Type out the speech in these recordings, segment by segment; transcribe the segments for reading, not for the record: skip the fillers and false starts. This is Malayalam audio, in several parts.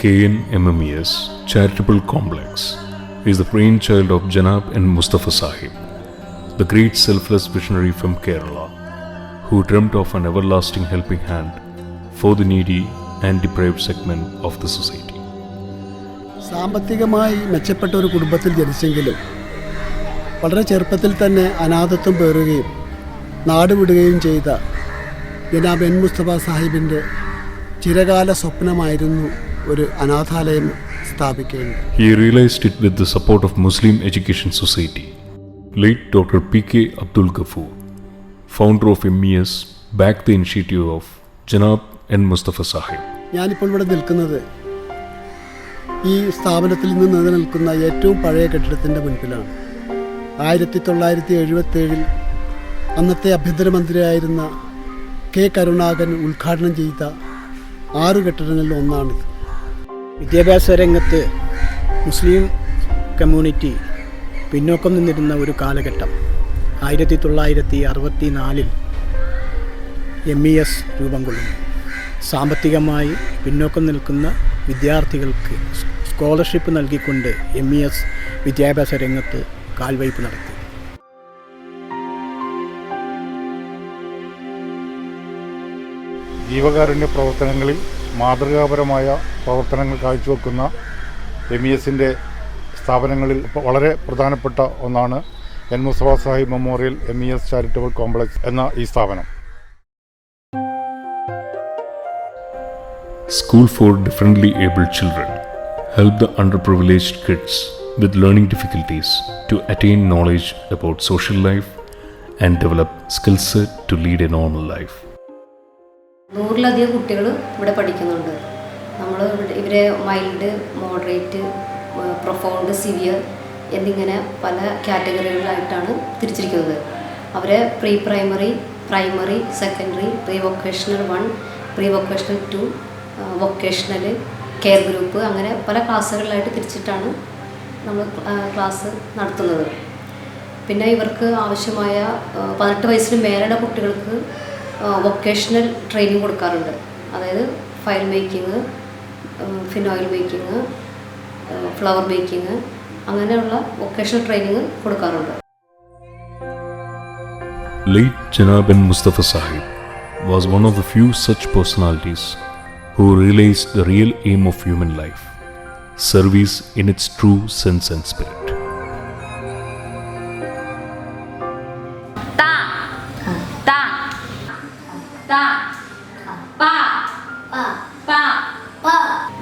KNMMES Charitable Complex is the brainchild of Janab N. Mustafa Sahib, the great selfless visionary from Kerala, who dreamt of an everlasting helping hand for the needy and deprived segment of the society. സാമ്പത്തികമായി മെച്ചപ്പെട്ട ഒരു കുടുംബത്തിൽ ജനിച്ചെങ്കിലും വളരെ ചെറുപ്പത്തിൽ തന്നെ അനാഥത്വം പേറുകയും നാടുവിടുകയും ചെയ്ത ജനാബ് എൻ മുസ്തഫ സാഹിബിൻ്റെ ചിരകാല സ്വപ്നമായിരുന്നു ഒരു അനാഥാലയം സ്ഥാപിക്കേണ്ടത്. He realized it with the support of Muslim Education Society. Late Dr. P.K. Abdul Ghafoor, founder of MES, backed the initiative of Janab N. Mustafa Sahib. ഞാനിപ്പോൾ ഇവിടെ നിൽക്കുന്നത് ഈ സ്ഥാപനത്തിൽ നിന്ന് നിലനിൽക്കുന്ന ഏറ്റവും പഴയ കെട്ടിടത്തിൻ്റെ മുൻപിലാണ്. 1977 അന്നത്തെ ആഭ്യന്തരമന്ത്രിയായിരുന്ന കെ കരുണാകരൻ ഉദ്ഘാടനം ചെയ്ത 6 കെട്ടിടങ്ങളിൽ ഒന്നാണിത്. വിദ്യാഭ്യാസ രംഗത്ത് മുസ്ലിം കമ്മ്യൂണിറ്റി പിന്നോക്കം നിന്നിരുന്ന ഒരു കാലഘട്ടം 1964 MES രൂപം കൊള്ളുന്നു. സാമ്പത്തികമായി പിന്നോക്കം നിൽക്കുന്ന വിദ്യാർത്ഥികൾക്ക് സ്കോളർഷിപ്പ് നൽകിക്കൊണ്ട് MES വിദ്യാഭ്യാസ രംഗത്ത് കാൽവയ്പ് നടത്തി. ജീവകാരുണ്യ പ്രവർത്തനങ്ങളിൽ മാതൃകാപരമായ പ്രവർത്തനങ്ങൾ കാഴ്ചവെക്കുന്ന MESൻ്റെ സ്ഥാപനങ്ങളിൽ വളരെ പ്രധാനപ്പെട്ട ഒന്നാണ് N Mustafa Sahib memorial MES charitable complex എന്ന ഈ സ്ഥാപനം. School for Differently Abled Children help the underprivileged kids with learning difficulties to attain knowledge about social life and develop skill set to lead a normal life. 100-ലധികം കുട്ടികൾ ഇവിടെ പഠിക്കുന്നുണ്ട്. നമ്മൾ ഇവരെ മൈൽഡ്, മോഡറേറ്റ്, പ്രൊഫൗണ്ട്, സിവിയർ എന്നിങ്ങനെ പല കാറ്റഗറികളിലായിട്ടാണ് തിരിച്ചിരിക്കുന്നത്. അവരെ pre primary, primary, secondary, pre vocational 1, pre vocational 2, vocational, care group, അങ്ങനെ പല ക്ലാസ്സുകളിലായിട്ട് തിരിച്ചിട്ടാണ് നമ്മൾ ക്ലാസ് നടത്തുന്നത്. പിന്നെ ഇവർക്ക് ആവശ്യമായ 18 വയസ്സിന് മേലുള്ള കുട്ടികൾക്ക് വൊക്കേഷണൽ ട്രെയിനിങ് കൊടുക്കാറുണ്ട്. അതായത് file making, phenyl making, flower making, അങ്ങനെയുള്ള വൊക്കേഷണൽ ട്രെയിനിങ് കൊടുക്കാറുണ്ട്. Late Janab N. Mustafa Sahib was one of the few such personalities who realized the real aim of human life, service in its true sense and spirit.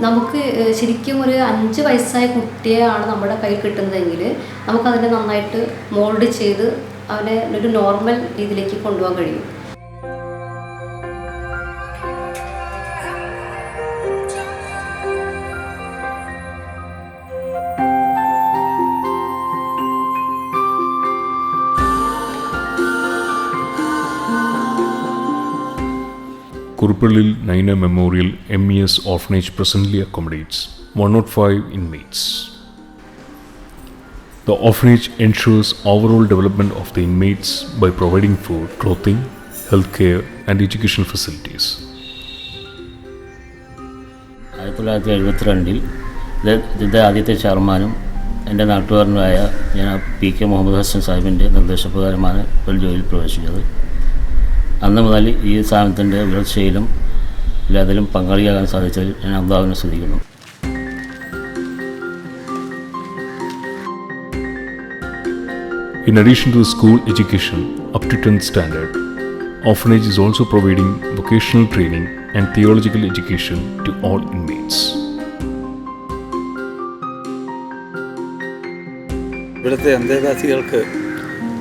നമുക്ക് ശരിക്കും ഒരു 5 വയസ്സായ കുട്ടിയെയാണ് നമ്മുടെ കയ്യിൽ കിട്ടുന്നതെങ്കിൽ നമുക്കതിനെ നന്നായിട്ട് മോൾഡ് ചെയ്ത് അവനെ ഒരു നോർമൽ രീതിയിലേക്ക് കൊണ്ടുപോകാൻ കഴിയും. Kurupallil Naina Memorial MES Orphanage presently accommodates 105 inmates. The orphanage ensures overall development of the inmates by providing food, clothing, healthcare and education facilities. 1972 ഇതിൻ്റെ ആദ്യത്തെ ചെയർമാനും എൻ്റെ നാട്ടുകാരനുമായ ജനാബ് PK മുഹമ്മദ് ഹസൻ സാഹിബിൻ്റെ നിർദ്ദേശപ്രകാരമാണ് ഇപ്പോൾ ജോലിയിൽ പ്രവേശിച്ചത്. അന്ന് മുതൽ ഈ സ്ഥാപനത്തിൻ്റെ ഉയർച്ചയിലും എല്ലാത്തിലും പങ്കാളിയാകാൻ സാധിച്ചതിൽ ഞാൻ അള്ളാഹുവിനെ സ്തുതിക്കുന്നു. In addition to the school education up to 10th standard, orphanage is also providing vocational training and theological education to all inmates. ഇവിടുത്തെ അന്തേവാസികൾക്ക്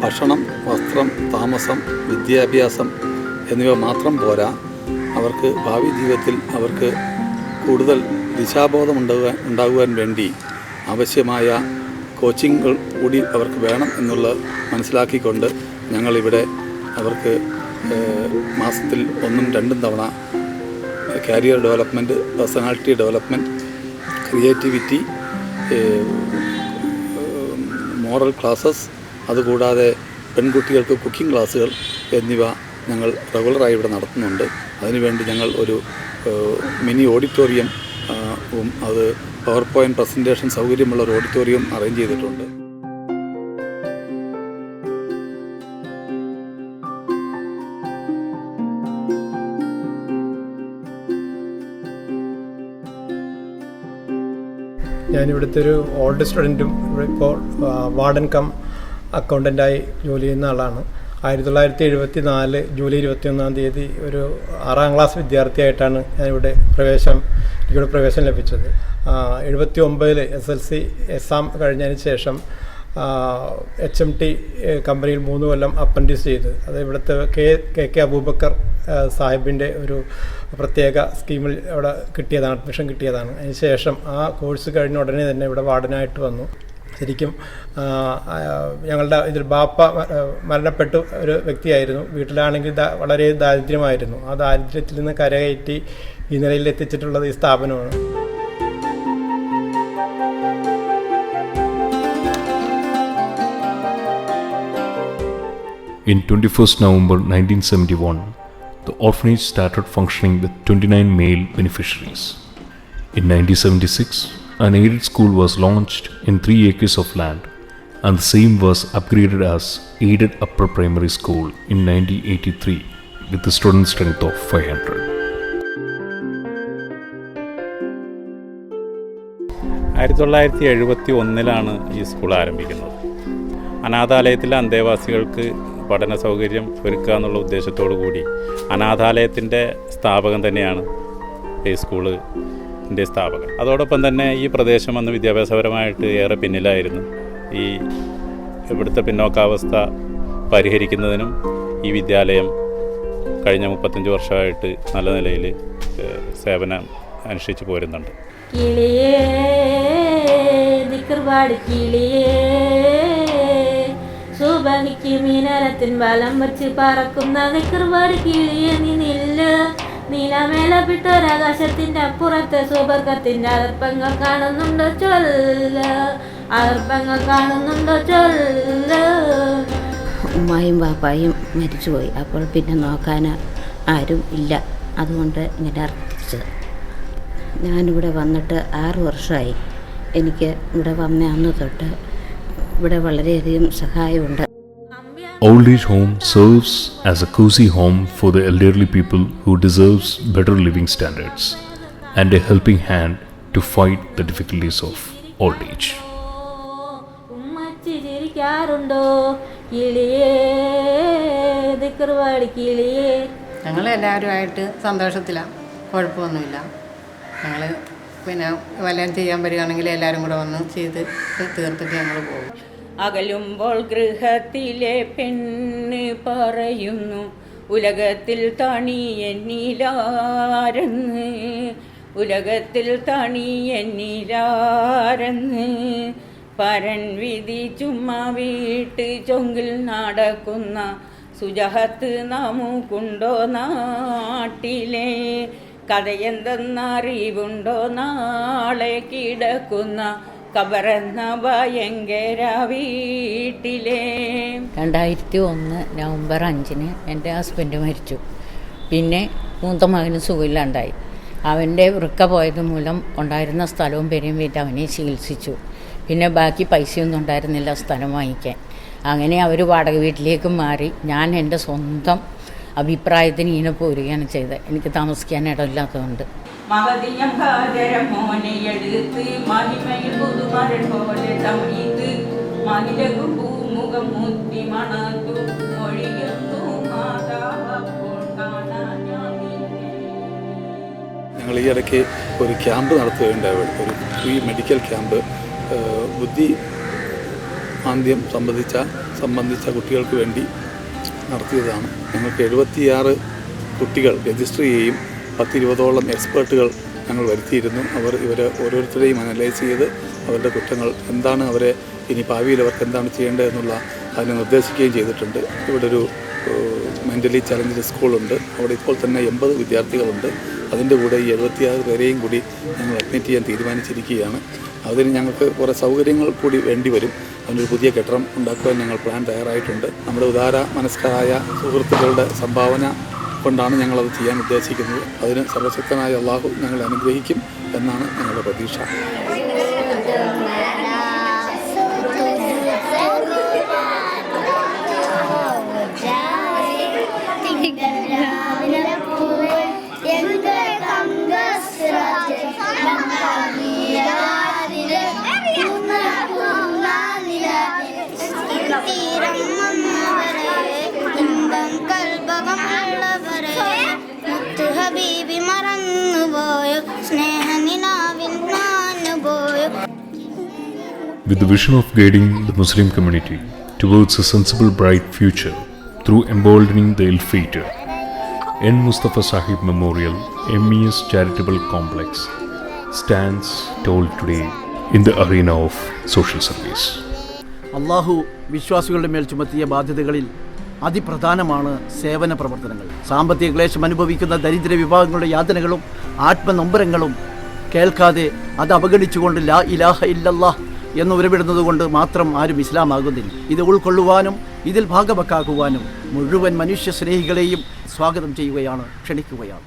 ഭക്ഷണം, വസ്ത്രം, താമസം, വിദ്യാഭ്യാസം എന്നിവ മാത്രം പോരാ, അവർക്ക് ഭാവി ജീവിതത്തിൽ അവർക്ക് കൂടുതൽ ദിശാബോധം ഉണ്ടാകുവാൻ വേണ്ടി ആവശ്യമായ കോച്ചിങ്ങുകൾ കൂടി അവർക്ക് വേണം എന്നുള്ളത് മനസ്സിലാക്കിക്കൊണ്ട് ഞങ്ങളിവിടെ അവർക്ക് മാസത്തിൽ 1ഉം 2ഉം തവണ career development, personality development, creativity, moral classes, അതുകൂടാതെ പെൺകുട്ടികൾക്ക് കുക്കിംഗ് ക്ലാസ്സുകൾ എന്നിവ ഞങ്ങൾ റെഗുലറായി ഇവിടെ നടത്തുന്നുണ്ട്. അതിനുവേണ്ടി ഞങ്ങൾ ഒരു മിനി ഓഡിറ്റോറിയം അത് പവർ പോയിൻറ്റ് പ്രസൻറ്റേഷൻ സൗകര്യമുള്ള ഒരു ഓഡിറ്റോറിയം അറേഞ്ച് ചെയ്തിട്ടുണ്ട്. ഞാനിവിടുത്തെ ഒരു ഓൾഡ് സ്റ്റുഡൻറ്റും ഇവിടെ ഇപ്പോൾ വാർഡൻ കം അക്കൗണ്ടൻ്റായി ജോലി ചെയ്യുന്ന ആളാണ്. 1974 ജൂലൈ 21 ഒരു 6ാം ക്ലാസ് വിദ്യാർത്ഥിയായിട്ടാണ് ഞാനിവിടെ എനിക്കിവിടെ പ്രവേശനം ലഭിച്ചത്. 79 SLC എക്സാം കഴിഞ്ഞതിന് ശേഷം HMT കമ്പനിയിൽ 3 കൊല്ലം അപ്രൻറ്റീസ് ചെയ്ത് അത് ഇവിടുത്തെ കെ അബൂബക്കർ സാഹിബിൻ്റെ ഒരു പ്രത്യേക സ്കീമിൽ അവിടെ കിട്ടിയതാണ്, അഡ്മിഷൻ കിട്ടിയതാണ്. അതിനുശേഷം ആ കോഴ്സ് കഴിഞ്ഞ ഉടനെ തന്നെ ഇവിടെ വാർഡനായിട്ട് വന്നു. ശരിക്കും ഞങ്ങളുടെ ഇതിൽ ബാപ്പ മരണപ്പെട്ട ഒരു വ്യക്തിയായിരുന്നു. വീട്ടിലാണെങ്കിൽ വളരെ ദാരിദ്ര്യമായിരുന്നു. ആ ദാരിദ്ര്യത്തിൽ നിന്ന് കരകയറ്റി ഈ നിലയിൽ എത്തിച്ചിട്ടുള്ളത് ഈ സ്ഥാപനമാണ്. In 21st November 1971, the orphanage started functioning with 29 male beneficiaries. In 1976, an aided school was launched in 3 acres of land, and the same was upgraded as Aided Upper Primary School in 1983 with a student strength of 500. 1971 ഈ സ്കൂൾ ആരംഭിക്കുന്നത്. അനാഥാലയത്തിലെ അന്തേവാസികൾക്ക് പഠന സൗകര്യം ഒരുക്കുക എന്നുള്ള ഉദ്ദേശത്തോടു കൂടി അനാഥാലയത്തിൻ്റെ സ്ഥാപകൻ തന്നെയാണ് ഈ സ്കൂളിൻ്റെ സ്ഥാപകൻ. അതോടൊപ്പം തന്നെ ഈ പ്രദേശം അന്ന് വിദ്യാഭ്യാസപരമായിട്ട് ഏറെ പിന്നിലായിരുന്നു. ഈ ഇവിടുത്തെ പിന്നോക്കാവസ്ഥ പരിഹരിക്കുന്നതിനും ഈ വിദ്യാലയം കഴിഞ്ഞ 35 വർഷമായിട്ട് നല്ല നിലയിൽ സേവനം അനുഷ്ഠിച്ചു പോരുന്നുണ്ട്. കിളിയേ ദിക്ർവാട് കിളിയേ സുബഹിക്ക് മീനരത്തിൻ വലം വെച്ച് പറക്കുന്ന ദിക്ർവാട് കിളിയേ നീ നില്ല്. നീലമേളപ്പെട്ടൊരാകാശത്തിൻ്റെ അപ്പുറത്തെ സുബർഗത്തിൻ്റെ അതിർപ്പങ്ങൾ കാണുന്നുണ്ടോ ചൊല്ല്, അതിർപ്പങ്ങൾ കാണുന്നുണ്ടോ ചൊല്ല്. ഉമ്മായും ബാപ്പായും മരിച്ചുപോയി. അപ്പോൾ പിന്നെ നോക്കാൻ ആരും ഇല്ല. അതുകൊണ്ട് ഇങ്ങനെ അർപ്പിച്ചത്. ഞാനിവിടെ വന്നിട്ട് 6 വർഷമായി. എനിക്ക് ഇവിടെ വന്ന അന്ന് തൊട്ട് ഇവിടെ വളരെയധികം സഹായമുണ്ട്. Old age home serves as a cozy home for the elderly people who deserves better living standards and a helping hand to fight the difficulties of old age. ഉമ്മച്ചി ചിരിക്കാറുണ്ടോ കിളിയേ ദിക്ർവാട് കിളിയേ. ഞങ്ങളെല്ലാവരുമായിട്ട് സന്തോഷത്തിലാണ്, കുഴപ്പമൊന്നുമില്ല. ഞങ്ങൾ പിന്നെ വല്ലതും ചെയ്യാൻ വരികയാണെങ്കിൽ എല്ലാവരും കൂടെ വന്ന് ചെയ്ത് തീർത്തിട്ട് ഞങ്ങൾ പോകും. അകലുമ്പോൾ ഗൃഹത്തിലെ പെണ്ണ് പറയുന്നു ഉലകത്തിൽ തണിയെന്നിലാരെന്ന്, ഉലകത്തിൽ തണിയെന്നിലാരെന്ന്. പരൻ വിധി ചുമ്മാ വീട്ട് ചൊങ്കിൽ നടക്കുന്ന സുജഹത്ത് നമുക്കുണ്ടോ നാട്ടിലെ, കഥയെന്തെന്നറിവുണ്ടോ നാളെ കിടക്കുന്ന കബറെന്ന ഭയങ്കര വീട്ടിലെ. 2001 നവംബർ 5 എൻ്റെ ഹസ്ബൻഡ് മരിച്ചു. പിന്നെ മൂത്ത മകന് സുഖമില്ലാണ്ടായി. അവൻ്റെ വൃക്ക പോയത് മൂലം ഉണ്ടായിരുന്ന സ്ഥലവും പേരും വീട്ട് അവനെ ചികിത്സിച്ചു. പിന്നെ ബാക്കി പൈസയൊന്നും ഉണ്ടായിരുന്നില്ല സ്ഥലം വാങ്ങിക്കാൻ. അങ്ങനെ അവർ വാടക വീട്ടിലേക്ക് മാറി. ഞാൻ എൻ്റെ സ്വന്തം അഭിപ്രായത്തിന് ഇങ്ങനെ പോരുകയാണ് ചെയ്തത്. എനിക്ക് താമസിക്കാൻ ഇടമില്ലാത്തതുകൊണ്ട്. മഹതിയം ഹാജരം മോനെയെടുത്ത് മഹിമയിൽ പുതുമരൻ പോലെ തമിഴ്ത്ത് മഹിലകും പൂമുഖം മുത്തി മണത്തു മൊഴിയുന്നു മാതാവപ്പോൾ കാണാൻ ഞാൻ. ഞങ്ങൾ ഈ ഇടയ്ക്ക് ഒരു ക്യാമ്പ് നടത്തുകയുണ്ടായി, ഒരു ഫ്രീ മെഡിക്കൽ ക്യാമ്പ്. ബുദ്ധി മാന്ദ്യം സംബന്ധിച്ച കുട്ടികൾക്ക് വേണ്ടി നടത്തിയതാണ്. ഞങ്ങൾക്ക് 76 കുട്ടികൾ രജിസ്റ്റർ ചെയ്യുകയും 10-20ഓളം എക്സ്പേർട്ടുകൾ ഞങ്ങൾ വരുത്തിയിരുന്നു. ഇവരെ ഓരോരുത്തരെയും അനലൈസ് ചെയ്ത് അവരുടെ കുറ്റങ്ങൾ എന്താണ്, അവരെ ഇനി ഭാവിയിൽ അവർക്ക് എന്താണ് ചെയ്യേണ്ടത് എന്നുള്ള അതിനെ നിർദ്ദേശിക്കുകയും ചെയ്തിട്ടുണ്ട്. ഇവിടെ ഒരു മെൻ്റലി ചലഞ്ചഡ് സ്കൂളുണ്ട്. അവിടെ ഇപ്പോൾ തന്നെ 80 വിദ്യാർത്ഥികളുണ്ട്. അതിൻ്റെ കൂടെ ഈ 76 പേരെയും കൂടി ഞങ്ങൾ അഡ്മിറ്റ് ചെയ്യാൻ തീരുമാനിച്ചിരിക്കുകയാണ്. അതിന് ഞങ്ങൾക്ക് കുറേ സൗകര്യങ്ങൾ കൂടി വേണ്ടി വരും. അതിനൊരു പുതിയ കെട്ടിടം ഉണ്ടാക്കുവാൻ ഞങ്ങൾ പ്ലാൻ തയ്യാറായിട്ടുണ്ട്. നമ്മുടെ ഉദാര മനസ്കരായ സുഹൃത്തുക്കളുടെ സംഭാവന കൊണ്ടാണ് ഞങ്ങളത് ചെയ്യാൻ ഉദ്ദേശിക്കുന്നത്. അതിന് സർവശക്തനായ അള്ളാഹു ഞങ്ങളെ അനുഗ്രഹിക്കും എന്നാണ് ഞങ്ങളുടെ പ്രതീക്ഷ. With the vision of guiding the Muslim community towards a sensible, bright future through emboldening the ill-fated, N. Mustafa Sahib Memorial MES Charitable Complex stands tall today in the arena of social service. അള്ളാഹു വിശ്വാസികളുടെ മേൽ ചുമത്തിയ ബാധ്യതകളിൽ അതിപ്രധാനമാണ് സേവന പ്രവർത്തനങ്ങൾ. സാമ്പത്തിക ക്ലേശം അനുഭവിക്കുന്ന ദരിദ്ര വിഭാഗങ്ങളുടെ യാതനകളും ആത്മനൊമ്പരങ്ങളും കേൾക്കാതെ അത് അവഗണിച്ചുകൊണ്ട് ലാ ഇലാഹ ഇല്ലല്ലാഹ് എന്ന് ഉരവിടുന്നത് കൊണ്ട് മാത്രം ആരും ഇസ്ലാമാകുന്നില്ല. ഇത് ഉൾക്കൊള്ളുവാനും ഇതിൽ ഭാഗവക്കാക്കുവാനും മുഴുവൻ മനുഷ്യ സ്നേഹികളെയും സ്വാഗതം ചെയ്യുകയാണ്, ക്ഷണിക്കുകയാണ്.